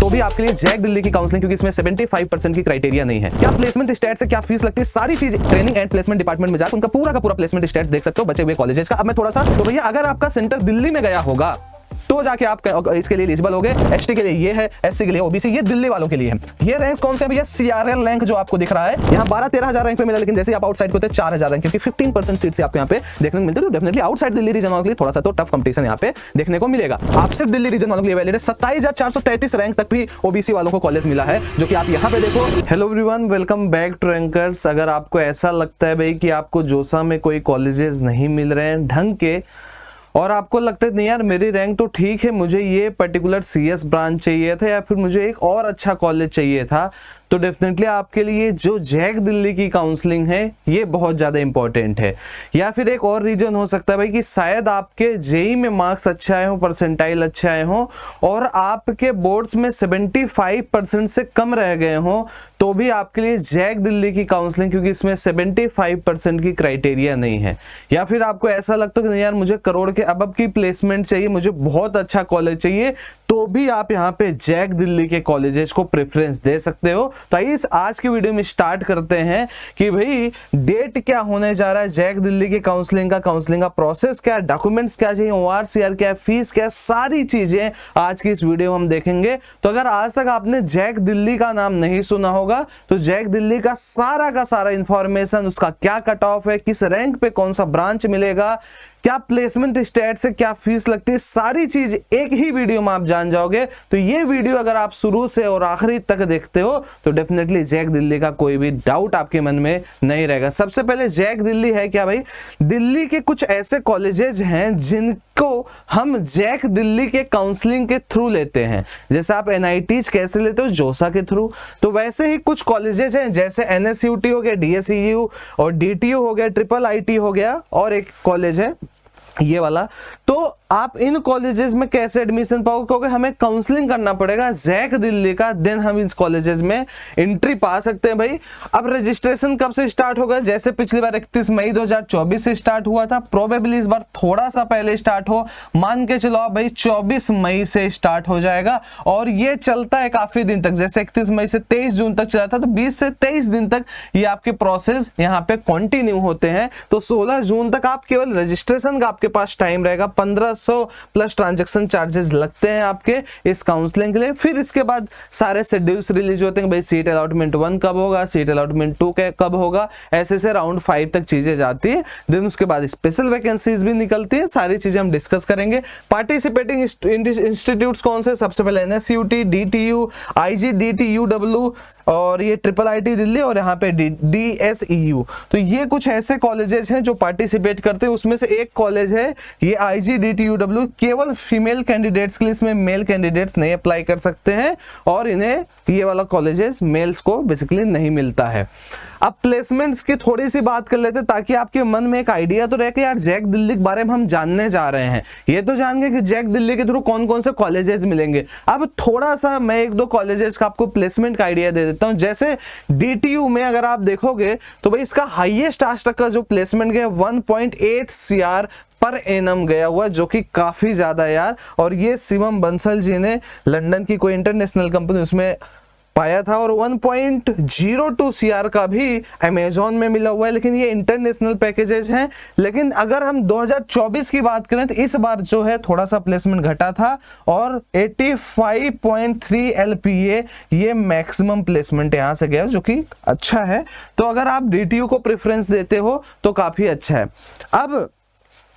तो भी आपके लिए जैक दिल्ली की काउंसलिंग, क्योंकि इसमें 75% की क्राइटेरिया नहीं है। क्या प्लेसमेंट स्टैट्स है, क्या फीस लगती है, सारी चीज ट्रेनिंग एंड प्लेसमेंट डिपार्टमेंट में जाकर उनका पूरा का पूरा प्लेसमेंट स्टैट्स देख सकते हो बचे हुए कॉलेजेस का। अब मैं थोड़ा सा, तो भैया अगर आपका सेंटर दिल्ली में गया होगा तो जाके आप इसके लिए एलिजिबल होगे। एसटी के लिए ये है, एससी के लिए ओबीसी, ये दिल्ली वालों के लिए है। ये रैंक्स कौन से हैं भैया? सीआरएल रैंक जो आपको दिख रहा है यहाँ 12-13 हजार रैंक पे मिला, लेकिन जैसे आप आउटसाइड को होते 4000 रैंक, क्योंकि 15% सीट से आपको यहाँ पे देखने को मिलते हैं। तो डेफिनेटली आउटसाइड दिल्ली रीजन वालों के लिए थोड़ा सा तो टफ कंपटीशन यहाँ पे देखने को मिलेगा। आप सिर्फ दिल्ली रीजन वालों के लिए वैलिड है। 27433 रैंक तक भी ओबीसी वालों को कॉलेज मिला है, जो कि आप यहाँ पे देखो। Hello everyone, welcome back to Rankers. अगर आपको ऐसा लगता है भाई कि आपको जोसा में कोई कॉलेजेस नहीं मिल रहे हैं ढंग के, और आपको लगता है नहीं यार मेरी रैंक तो ठीक है, मुझे ये पर्टिकुलर सीएस ब्रांच चाहिए था या फिर मुझे एक और अच्छा कॉलेज चाहिए था, तो डेफिनेटली आपके लिए जो जैक दिल्ली की काउंसलिंग है ये बहुत ज़्यादा इंपॉर्टेंट है। या फिर एक और रीजन हो सकता है भाई कि शायद आपके जेई में मार्क्स अच्छे आए हों, परसेंटाइल अच्छे आए हों, और आपके बोर्ड्स में 75% से कम रह गए हों, तो भी आपके लिए जैक दिल्ली की काउंसलिंग, क्योंकि इसमें 75% की क्राइटेरिया नहीं है। या फिर आपको ऐसा लगता है कि नहीं यार मुझे करोड़ के अबव की प्लेसमेंट चाहिए, मुझे बहुत अच्छा कॉलेज चाहिए, तो भी आप यहाँ पे जैक दिल्ली के कॉलेजेस को प्रेफरेंस दे सकते हो। तो आइए आज की वीडियो में स्टार्ट करते हैं कि भाई डेट क्या होने जा रहा है जैक दिल्ली की काउंसलिंग का प्रोसेस क्या है, डॉक्यूमेंट्स क्या चाहिए, ओआरसीआर क्या है, फीस क्या है, सारी चीजें आज की इस वीडियो में हम देखेंगे। तो अगर आज तक आपने जैक दिल्ली का नाम नहीं सुना होगा तो जैक दिल्ली का सारा इंफॉर्मेशन, उसका क्या कट ऑफ है, किस रैंक पे कौन सा ब्रांच मिलेगा, क्या प्लेसमेंट स्टैट्स है, क्या फीस लगती है, सारी चीज एक ही वीडियो में आप जान जाओगे। तो ये वीडियो अगर आप शुरू से और आखिरी तक देखते हो तो डेफिनेटली जैक दिल्ली का कोई भी डाउट आपके मन में नहीं रहेगा। सबसे पहले जैक दिल्ली है क्या भाई? दिल्ली के कुछ ऐसे कॉलेजेस हैं जिनको हम जैक दिल्ली के काउंसलिंग के थ्रू लेते हैं। जैसे आप एनआईटीज कैसे लेते हो? जोसा के थ्रू। तो वैसे ही कुछ कॉलेजेस हैं, जैसे एनएसयूटी हो गया, डीएसईयू और डीटीयू हो गया, ट्रिपल आईटी हो गया, और एक कॉलेज है ये वाला। तो आप इन कॉलेजेस में कैसे एडमिशन पाओगे? क्योंकि हमें काउंसलिंग करना पड़ेगा जैक दिल्ली का, देन हम इस कॉलेजेस में एंट्री पा सकते हैं भाई। अब रजिस्ट्रेशन कब से स्टार्ट होगा? जैसे पिछली बार 31 मई 2024 से स्टार्ट हुआ था, प्रोबेबली इस बार थोड़ा सा पहले स्टार्ट हो, मान के चलो आप भाई 24 मई से स्टार्ट हो जाएगा, और ये चलता है काफी दिन तक। जैसे 31 मई से 23 जून तक चला था, तो 20 से 23 दिन तक ये आपके प्रोसेस यहाँ पे कंटिन्यू होते हैं। तो 16 जून तक आप केवल रजिस्ट्रेशन का आपके पास टाइम रहेगा। 1500 प्लस ट्रांजैक्शन चार्जेस लगते हैं आपके इस काउंसलिंग के लिए। फिर इसके बाद सारे शेड्यूल्स रिलीज होते हैं भाई, सीट अलॉटमेंट 1 कब होगा, सीट अलॉटमेंट 2 कब होगा, ऐसे से राउंड 5 तक चीजें जाती है। देन उसके बाद स्पेशल वैकेंसीज भी निकलती है, सारी चीजें हम डिस्कस करेंगे। पार्टिसिपेटिंग इंस्टीट्यूट्स कौन से? सबसे पहले एनएसयूटी, डीटीयू, आईजीडीटीयूडब्ल्यू, और ये ट्रिपल आईटी दिल्ली, और यहाँ पे डीएसईयू। तो ये कुछ ऐसे कॉलेजेस हैं जो पार्टिसिपेट करते हैं। उसमें से एक कॉलेज है ये आईजीडीटीयूडब्ल्यू, केवल फीमेल कैंडिडेट्स के लिए, इसमें मेल कैंडिडेट्स नहीं अप्लाई कर सकते हैं, और इन्हें ये वाला कॉलेजेस मेल्स को बेसिकली नहीं मिलता है। अब प्लेसमेंट्स की थोड़ी सी बात कर लेते हैं, ताकि आपके मन में एक आइडिया तो रहे कि यार जैक दिल्ली के बारे में हम जानने जा रहे हैं। ये तो जान गए कि जैक दिल्ली के थ्रू कौन कौन से कॉलेजेस मिलेंगे। अब थोड़ा सा मैं 1-2 कॉलेजेस का आपको प्लेसमेंट का आइडिया दे देता हूं। जैसे डीटीयू में अगर आप देखोगे तो भाई इसका हाईएस्ट आज तक का जो प्लेसमेंट गया 1.8 CR पर एनम गया हुआ, जो कि काफी ज्यादा यार। और ये शिवम बंसल जी ने लंदन की कोई इंटरनेशनल कंपनी उसमें पाया था, और 1.02 CR का भी अमेजॉन में मिला हुआ है। लेकिन ये इंटरनेशनल पैकेजेस हैं। लेकिन अगर हम 2024 की बात करें तो इस बार जो है थोड़ा सा प्लेसमेंट घटा था, और 85.3 LPA ये मैक्सिमम प्लेसमेंट यहां से गया, जो कि अच्छा है। तो अगर आप डीटीयू को प्रेफरेंस देते हो तो काफी अच्छा है। अब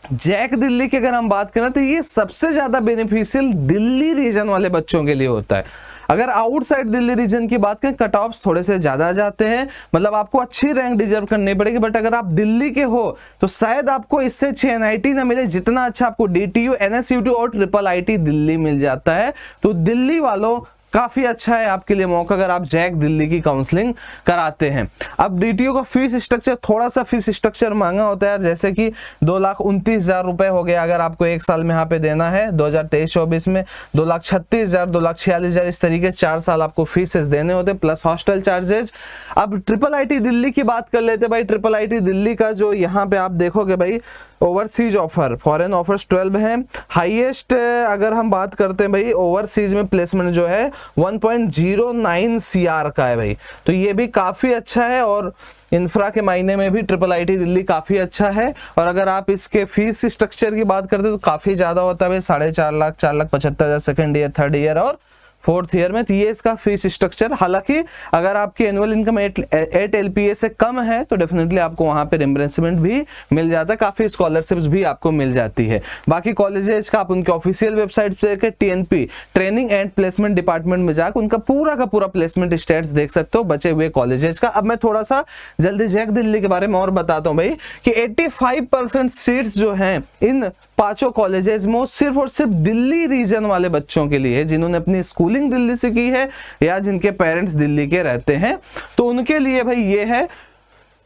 जैक दिल्ली की अगर हम बात करें तो ये सबसे ज्यादा बेनिफिशियल दिल्ली रीजन वाले बच्चों के लिए होता है। अगर आउटसाइड दिल्ली रीजन की बात करें, कट ऑफ्स थोड़े से ज्यादा जाते हैं, मतलब आपको अच्छी रैंक डिजर्व करनी पड़ेगी। बट अगर आप दिल्ली के हो तो शायद आपको इससे अच्छे एनआईटी ना मिले जितना अच्छा आपको डीटीयू, एनएसयूटी और ट्रिपल आईटी दिल्ली मिल जाता है। तो दिल्ली वालों काफी अच्छा है आपके लिए मौका अगर आप जैक दिल्ली की काउंसलिंग कराते हैं। अब डीटीयू का फीस स्ट्रक्चर, थोड़ा सा फीस स्ट्रक्चर महंगा होता है, जैसे कि 2,29,000 रुपए हो गया अगर आपको 1 साल में यहाँ पे देना है। 2023-24 में 2,36,000, 2,46,000 इस तरीके 4 साल आपको फीसेस देने होते प्लस हॉस्टल चार्जेस। अब ट्रिपल आईटी दिल्ली की बात कर लेते भाई। ट्रिपल आईटी दिल्ली का जो यहाँ पे आप देखोगे भाई, ओवरसीज ऑफर, फॉरेन ऑफर्स 12 हैं। हाईएस्ट अगर हम बात करते हैं भाई ओवरसीज में प्लेसमेंट जो है 1.09 CR का है भाई, तो ये भी काफी अच्छा है। और इंफ्रा के मायने में भी IIIT दिल्ली काफी अच्छा है। और अगर आप इसके फीस स्ट्रक्चर की बात करते तो काफी ज्यादा होता है, 4.5 lakh, 4,75,000 second year, third year और फोर्थ ईयर में। तो ये इसका फीस स्ट्रक्चर। हालांकि अगर आपकी एनुअल इनकम 8 LPA से कम है तो डेफिनेटली आपको वहां पे रिम्बर्समेंट भी मिल जाता है, काफी स्कॉलरशिप्स भी आपको मिल जाती है। बाकी कॉलेजेस का आप उनके ऑफिशियल वेबसाइट से TNP training and placement department में जाकर उनका पूरा का पूरा प्लेसमेंट स्टेटस देख सकते हो बचे हुए कॉलेजेस का। अब मैं थोड़ा सा जल्दी जैक दिल्ली के बारे में और बताता हूँ भाई कि 85% सीट्स जो हैं इन 5 कॉलेजेस में सिर्फ और सिर्फ दिल्ली रीजन वाले बच्चों के लिए, जिन्होंने अपनी स्कूलिंग दिल्ली से की है या जिनके पेरेंट्स दिल्ली के रहते हैं, तो उनके लिए भाई ये है।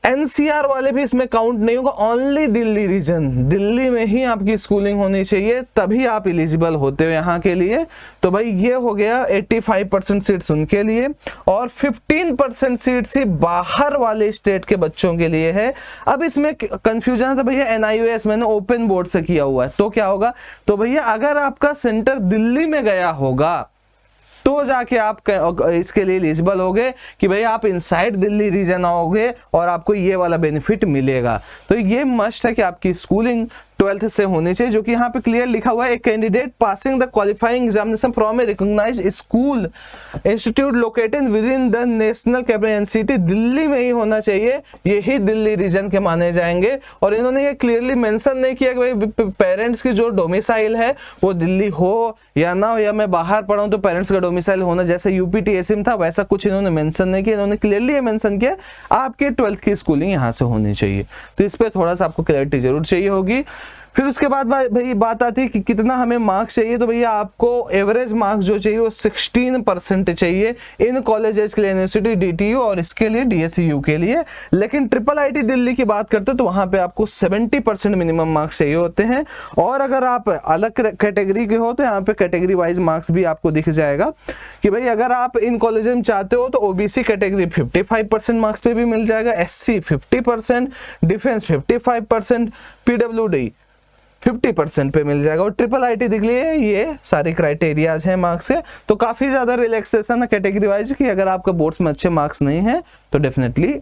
NCR वाले भी इसमें काउंट नहीं होगा, ओनली दिल्ली रीजन, दिल्ली में ही आपकी स्कूलिंग होनी चाहिए तभी आप एलिजिबल होते हो यहाँ के लिए। तो भाई ये हो गया 85% सीट्स उनके लिए, और 15% सीट्स ही बाहर वाले स्टेट के बच्चों के लिए है। अब इसमें कंफ्यूजन है तो भैया NIOS मैंने ओपन बोर्ड से किया हुआ है तो क्या होगा, तो भैया अगर आपका सेंटर दिल्ली में गया होगा तो जाके आप इसके लिए एलिजिबल होगे कि भाई आप इनसाइड दिल्ली रीजन आओगे और आपको ये वाला बेनिफिट मिलेगा। तो ये मस्ट है कि आपकी स्कूलिंग 12th से होनी चाहिए, जो कि यहाँ पे क्लियर लिखा हुआ है, a candidate passing the qualifying examination from a recognised school institute located within the national capital city, Delhi में ही होना चाहिए, यही दिल्ली रीजन के माने जाएंगे। और इन्होंने ये क्लियरली मेंशन नहीं किया कि भाई पेरेंट्स की जो डोमिसाइल है वो दिल्ली हो या ना हो, या मैं बाहर पढ़ा हूं तो पेरेंट्स का डोमिसाइल होना जैसे UPTSM था वैसा कुछ इन्होंने मेंशन नहीं किया। इन्होंने क्लियरली ये मेंशन किया आपके 12th की स्कूलिंग यहाँ से होनी चाहिए। तो इस पर थोड़ा सा आपको क्लैरिटी जरूर चाहिए होगी। फिर उसके बाद भाई बात आती है कि कितना हमें मार्क्स चाहिए, तो भैया आपको एवरेज मार्क्स जो चाहिए वो 16% चाहिए इन कॉलेजेस के लिए, यूनिवर्सिटी DTU और इसके लिए DSU के लिए। लेकिन IIIT दिल्ली की बात करते हैं तो वहां पे आपको 70% मिनिमम मार्क्स चाहिए होते हैं। और अगर आप अलग कैटेगरी के हो तो यहाँ पे कैटेगरी वाइज मार्क्स भी आपको दिख जाएगा कि भाई अगर आप इन कॉलेज में चाहते हो तो OBC कैटेगरी 55% मार्क्स पे भी मिल जाएगा, SC 50%, डिफेंस 55%, PWD 50% पे मिल जाएगा। और IIIT दिख लिए ये सारे क्राइटेरियाज हैं मार्क्स के, तो काफी ज्यादा रिलैक्सेशन है कैटेगरी वाइज कि अगर आपका बोर्ड्स में अच्छे मार्क्स नहीं है तो डेफिनेटली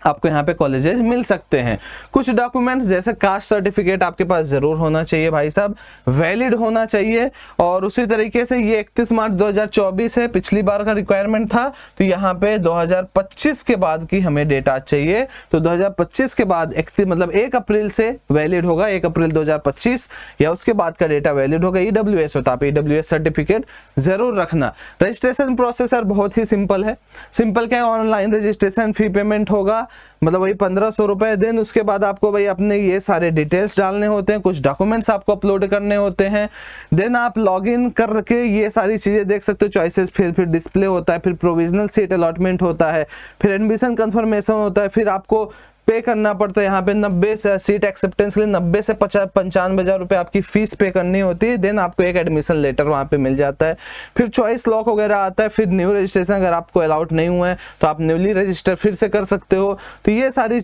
आपको यहाँ पे कॉलेजेस मिल सकते हैं। कुछ डॉक्यूमेंट्स जैसे कास्ट सर्टिफिकेट आपके पास जरूर होना चाहिए भाई साहब, वैलिड होना चाहिए। और उसी तरीके से ये 31 मार्च 2024 है, पिछली बार का रिक्वायरमेंट था, तो यहाँ पे 2025 के बाद की हमें डेटा चाहिए। तो 2025 के बाद 1 अप्रैल से वैलिड होगा, 1 अप्रैल 2025 या उसके बाद का डेटा वैलिड होगा। EWS होता है, EWS सर्टिफिकेट जरूर रखना। रजिस्ट्रेशन प्रोसेसर बहुत ही सिंपल है। सिंपल क्या है, ऑनलाइन रजिस्ट्रेशन, फी पेमेंट होगा, मतलब वही 1500 रुपए। देन उसके बाद आपको भाई अपने ये सारे डिटेल्स डालने होते हैं, कुछ डॉक्यूमेंट्स आपको अपलोड करने होते हैं। देन आप लॉगिन करके ये सारी चीजें देख सकते हो, चॉइसेस, फिर डिस्प्ले होता है, फिर प्रोविजनल सीट अलॉटमेंट होता है, फिर एडमिशन कंफर्मेशन होता है, फिर आपको पे करना पड़ता है यहाँ पे 90 से सीट एक्सेप्टेंस के लिए 90 से 95 हजार रुपए आपकी फीस पे करनी होती है। देन आपको एक एडमिशन लेटर वहाँ पे मिल जाता है। फिर चॉइस लॉक वगैरह आता है। फिर न्यू रजिस्ट्रेशन अगर आपको अलाउड नहीं हुआ है तो आप न्यूली रजिस्टर फिर से कर सकते हो। तो ये सारी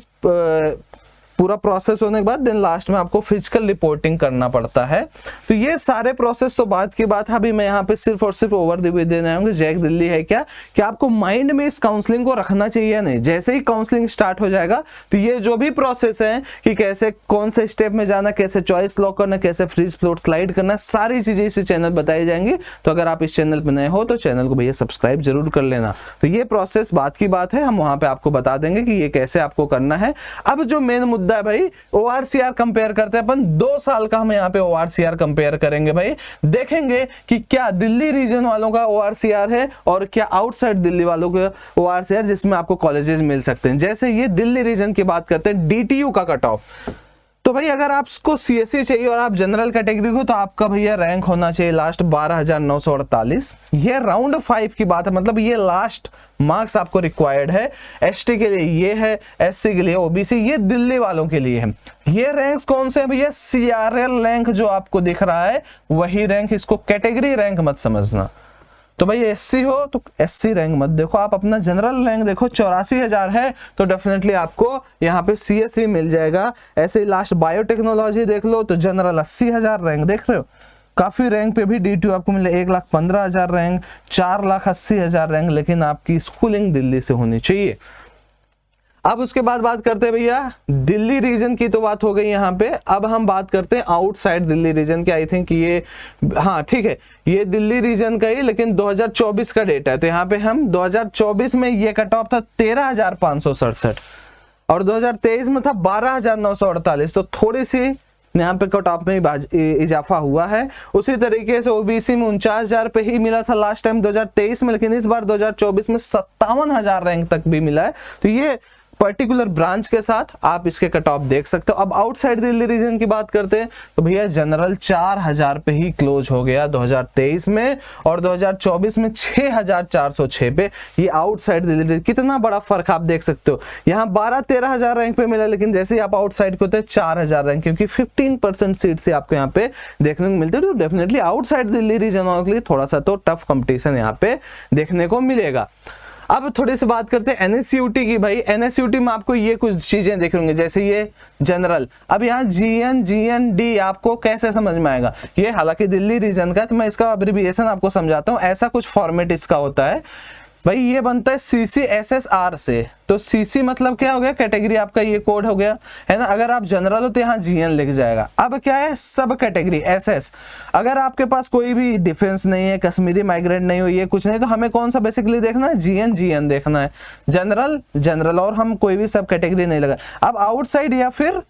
पूरा प्रोसेस होने के बाद देन लास्ट में आपको फिजिकल रिपोर्टिंग करना पड़ता है। तो ये सारे प्रोसेस तो बात की बात है। अभी मैं यहाँ पे सिर्फ और सिर्फ ओवरव्यू देने आऊंगा जैक दिल्ली है क्या, कि आपको माइंड में इस काउंसलिंग को रखना चाहिए या नहीं। जैसे ही काउंसलिंग स्टार्ट हो जाएगा तो ये जो भी प्रोसेस है कि कैसे कौन से स्टेप में जाना, कैसे चॉइस लॉक करना, कैसे फ्रीज फ्लोट स्लाइड करना, सारी चीजें इस चैनल बताई जाएंगी। तो अगर आप इस चैनल पर नए हो तो चैनल को भैया सब्सक्राइब जरूर कर लेना। तो ये प्रोसेस बात की बात है, हम वहां पे आपको बता देंगे कि ये कैसे आपको करना है। अब जो मेन मुद्दा है भाई, ORCR कंपेयर करते हैं अपन। 2 साल का हम यहाँ पे ORCR कंपेयर करेंगे भाई, देखेंगे कि क्या दिल्ली रीजन वालों का ORCR है और क्या आउटसाइड दिल्ली वालों का ORCR जिसमें आपको कॉलेजेस मिल सकते हैं। जैसे ये दिल्ली रीजन की बात करते हैं, DTU का कट ऑफ। तो भाई अगर आपको CSE चाहिए और आप जनरल कैटेगरी हो तो आपका भैया रैंक होना चाहिए लास्ट 12,948। ये राउंड 5 की बात है, मतलब ये लास्ट मार्क्स आपको रिक्वायर्ड है। ST के लिए ये है, SC के लिए, OBC ये दिल्ली वालों के लिए है। ये रैंक्स कौन से हैं भैया? CRL रैंक जो आपको दिख रहा है वही रैंक, इसको कैटेगरी रैंक मत समझना। तो भाई SC हो तो SC रैंक मत देखो, आप अपना जनरल रैंक देखो। 84,000 है तो डेफिनेटली आपको यहाँ पे CSE मिल जाएगा। ऐसे ही लास्ट बायोटेक्नोलॉजी देख लो तो जनरल 80,000 रैंक देख रहे हो, काफी रैंक पे भी D2 आपको मिले 1,15,000 रैंक, 4,80,000 रैंक, लेकिन आपकी स्कूलिंग दिल्ली से होनी चाहिए। अब उसके बाद बात करते हैं भैया दिल्ली रीजन की, तो बात हो गई यहाँ पे। अब हम बात करते हैं आउटसाइड दिल्ली रीजन की। आई थिंक ये, हाँ ठीक है, ये दिल्ली रीजन का ही, लेकिन 2024 का डेटा है। तो यहाँ पे हम 2024 में ये कट ऑफ था 13,567 और 2023 में था 12,948, तो थोड़ी सी यहाँ पे कट ऑफ में इजाफा हुआ है। उसी तरीके से ओबीसी में 49,000 पे ही मिला था लास्ट टाइम 2023 में, लेकिन इस बार 2024 में 57,000 रैंक तक भी मिला है। तो ये पर्टिकुलर ब्रांच के साथ आप इसके कट ऑफ देख सकते हो। अब आउटसाइड दिल्ली रीजन की बात करते हैं तो भैया जनरल 4,000 पे ही क्लोज हो गया 2023 में, और 2024 में 6,406 पे। ये आउटसाइड दिल्ली, कितना बड़ा फर्क आप देख सकते हो। यहाँ 12-13,000 रैंक पे मिला, लेकिन जैसे ही आप आउटसाइड के होते हैं 4,000 रैंक, क्योंकि 15% सीट से आपको यहाँ पे देखने को मिलती है। तो डेफिनेटली आउटसाइड दिल्ली रीजन वालों के लिए थोड़ा सा तो टफ कंपटीशन यहाँ पे देखने को मिलेगा। अब थोड़ी सी बात करते हैं एनएसयूटी की। भाई एनएसयूटी में आपको ये कुछ चीजें देख होंगे, जैसे ये जनरल। अब यहाँ GN आपको कैसे समझ में आएगा, ये हालांकि दिल्ली रीजन का, तो मैं इसका अब्रिविएशन आपको समझाता हूँ। ऐसा कुछ फॉर्मेट इसका होता है भाई, ये बनता है CCSSR से। तो CC मतलब क्या हो गया, कैटेगरी आपका ये कोड हो गया है ना। अगर आप जनरल हो तो यहाँ GN लिख जाएगा। अब क्या है, सब कैटेगरी SS। अगर आपके पास कोई भी डिफेंस नहीं है, कश्मीरी माइग्रेंट नहीं हो, ये कुछ नहीं, तो हमें कौन सा बेसिकली देखना है, GN देखना है। जनरल और हम कोई भी सब कैटेगरी नहीं लगा। अब आउटसाइड या फिर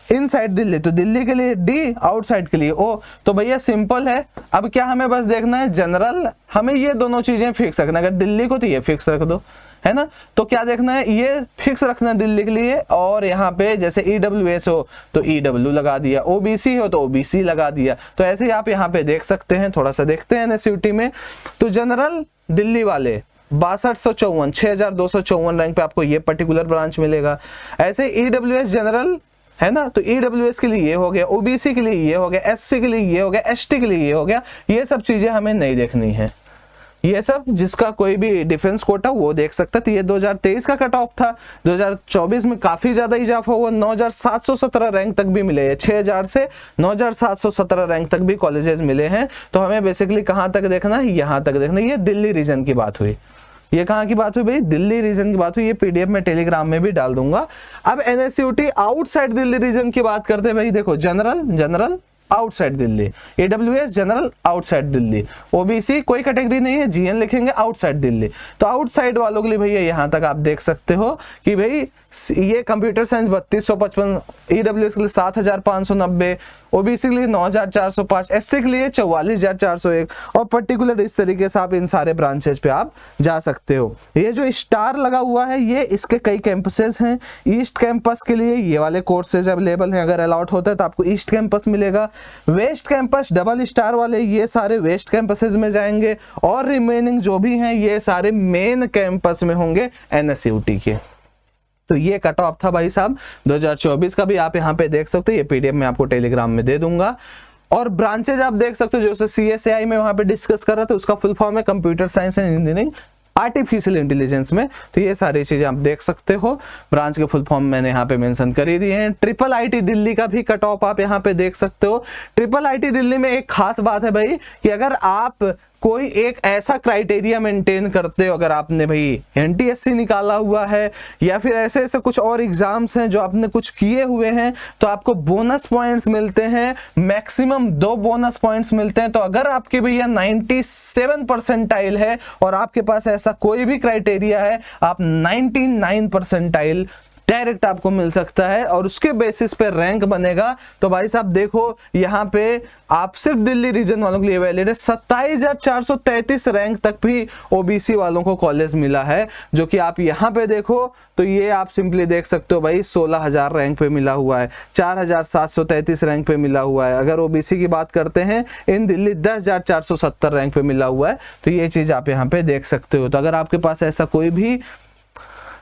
इनसाइड दिल्ली, तो दिल्ली के लिए D, आउटसाइड के लिए O। तो भैया सिंपल है। अब क्या हमें बस देखना है जनरल, हमें ये दोनों चीजें फिक्स रखना है। अगर दिल्ली को तो ये फिक्स रख दो, है ना। तो क्या देखना है, ये फिक्स रखना है दिल्ली के लिए। और यहाँ पे जैसे EWS हो तो EW लगा दिया, OBC हो तो OBC लगा दिया। तो ऐसे ही आप यहाँ पे देख सकते हैं। थोड़ा सा देखते हैं एनएसयूटी में। तो जनरल दिल्ली वाले 6254, 6,254 रैंक पे आपको ये पर्टिकुलर ब्रांच मिलेगा। ऐसे EWS जनरल है ना, तो EWS के लिए ये हो गया, OBC के लिए ये हो गया, SC के लिए ये हो गया, ST के लिए ये हो गया। ये सब चीजें हमें नहीं देखनी है। ये सब जिसका कोई भी डिफेंस कोटा वो देख सकता है। तो ये 2023 का कट ऑफ था। 2024 में काफी ज्यादा इजाफा हुआ, 9,717 रैंक तक भी मिले हैं। 6,000 से 9,717 रैंक तक भी कॉलेजेस मिले हैं। तो हमें बेसिकली कहाँ तक देखना है, यहाँ तक देखना है। ये दिल्ली रीजन की बात हुई। ये कहाँ की बात हुई भाई, दिल्ली रीजन की बात हुई। ये PDF में टेलीग्राम में भी डाल दूंगा। अब एनएसयूटी आउटसाइड दिल्ली रीजन की बात करते हैं भाई। देखो general outside Delhi, AWS general outside Delhi, OBC कोई कैटेगरी नहीं है, GN लिखेंगे आउटसाइड दिल्ली। तो आउटसाइड वालों के लिए भैया यहाँ तक आप देख सकते हो कि भाई ये कंप्यूटर साइंस 3255, EWS के लिए 7,590, OBC के लिए 9,405, SC के लिए 44,401, और पर्टिकुलर इस तरीके से आप इन सारे ब्रांचेज पे आप जा सकते हो। ये जो स्टार लगा हुआ है ये इसके कई कैंपसेस हैं। ईस्ट कैंपस के लिए ये वाले कोर्सेज अवेलेबल हैं, अगर अलाउट होता है तो आपको ईस्ट कैंपस मिलेगा। वेस्ट कैंपस डबल स्टार वाले ये सारे वेस्ट कैंपसेस में जाएंगे, और रिमेनिंग जो भी हैं ये सारे मेन कैंपस में होंगे एनएसयूटी के। तो ये कट ऑफ था भाई साहब 2024 का भी, आप यहाँ पे देख सकते हो। ये PDF में आपको टेलीग्राम में दे दूंगा। और ब्रांचेज आप देख सकते हो, जो CSAI में वहां पे डिस्कस कर रहा था, उसका फुल फॉर्म है computer science and engineering artificial intelligence में। तो ये सारी चीजें आप देख सकते हो। ब्रांच के फुल फॉर्म मैंने यहाँ पे मेंशन कर ही दिए हैं। IIIT दिल्ली का भी कट ऑफ आप यहाँ पे देख सकते हो। IIIT दिल्ली में एक खास बात है भाई कि अगर आप कोई एक ऐसा क्राइटेरिया मेंटेन करते हो, अगर आपने भाई NTSC निकाला हुआ है या फिर ऐसे ऐसे कुछ और एग्जाम्स हैं जो आपने कुछ किए हुए हैं, तो आपको बोनस पॉइंट्स मिलते हैं। मैक्सिमम 2 बोनस पॉइंट्स मिलते हैं। तो अगर आपके भैया 97 परसेंटाइल है और आपके पास ऐसा कोई भी क्राइटेरिया है, आप 99 परसेंटाइल डायरेक्ट आपको मिल सकता है, और उसके बेसिस पे रैंक बनेगा। तो भाई साहब देखो यहाँ पे आप सिर्फ दिल्ली रीजन वालों के लिए वैलिड है। 27,433 रैंक तक भी OBC वालों को कॉलेज मिला है, जो कि आप यहाँ पे देखो तो ये आप सिंपली देख सकते हो भाई 16,000 रैंक पे मिला हुआ है, 4,733 रैंक पे मिला हुआ है। अगर OBC की बात करते हैं इन दिल्ली 10,470 रैंक पे मिला हुआ है। तो ये चीज आप यहाँ पे देख सकते हो। तो अगर आपके पास ऐसा कोई भी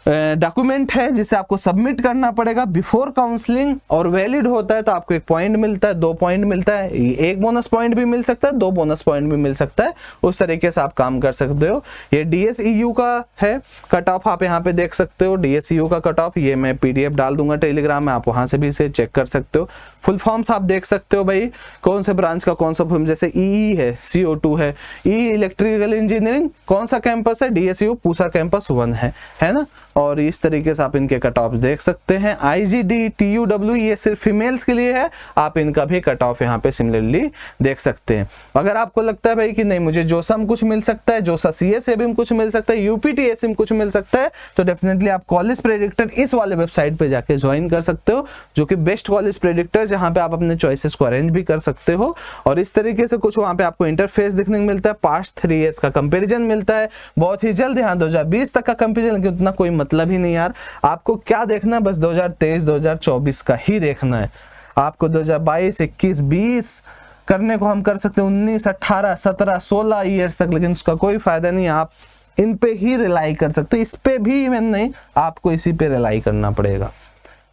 डॉक्यूमेंट है जिसे आपको सबमिट करना पड़ेगा बिफोर काउंसलिंग, और वैलिड होता है तो आपको 1 पॉइंट मिलता है, 2 पॉइंट मिलता है, 1 बोनस पॉइंट भी मिल सकता है, 2 बोनस पॉइंट भी मिल सकता है। उस तरीके से आप काम कर सकते हो। ये DSEU का है कट ऑफ, आप यहाँ पे देख सकते हो DSEU का कट ऑफ। ये मैं PDF डाल दूंगा टेलीग्राम में, आप वहां से भी इसे चेक कर सकते हो। फुल फॉर्म्स आप देख सकते हो भाई, कौन से ब्रांच का कौन सा फॉर्म, जैसे EE है, CO2 है, इलेक्ट्रिकल इंजीनियरिंग कौन सा कैंपस है, DSEU पूसा कैंपस 1 है ना। और इस तरीके से आप इनके कट ऑफ देख सकते हैं। IGD TUW ये सिर्फ फीमेल्स के लिए है, आप इनका भी कट ऑफ यहाँ पे सिमिलरली देख सकते हैं। अगर आपको लगता है भाई कि नहीं मुझे जोसा में कुछ मिल सकता है, जोसा CSAB में कुछ मिल सकता है, UPTSC में कुछ मिल सकता है, तो डेफिनेटली आप कॉलेज प्रेडिक्टर इस वाले वेबसाइट पे जाके ज्वाइन कर सकते हो, जो कि बेस्ट कॉलेज प्रेडिक्टर, जहाँ पे आप अपने चॉइसेस को अरेंज भी कर सकते हो। और इस तरीके से कुछ वहाँ पे आपको इंटरफेस देखने को मिलता है, पास्ट 3 ईयर्स का कंपेरिजन मिलता है बहुत ही जल्द। यहाँ 2020 तक का कंपेरिजन, लेकिन उतना कोई मतलब ही नहीं यार। आपको क्या देखना है, बस 2023 2024 का ही देखना है। आपको 2022 21 20 करने को हम कर सकते हैं, 19 18 17 16 ईयर्स तक, लेकिन उसका कोई फायदा नहीं। आप इन पे ही रिलाई कर सकते हो, इस पे भी इवन नहीं, आपको इसी पे रिलाई करना पड़ेगा।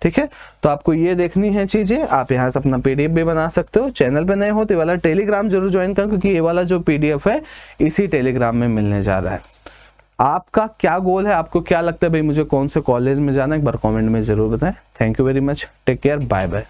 ठीक है, तो आपको ये देखनी है चीजें। आप यहाँ से अपना PDF भी बना सकते हो। चैनल पे नए हो तो ये वाला टेलीग्राम जरूर ज्वाइन करें, क्योंकि ये वाला जो PDF है इसी टेलीग्राम में मिलने जा रहा है। आपका क्या गोल है, आपको क्या लगता है भाई मुझे कौन से कॉलेज में जाना है, एक बार कमेंट में जरूर बताएं। Thank you very much, take care, bye bye.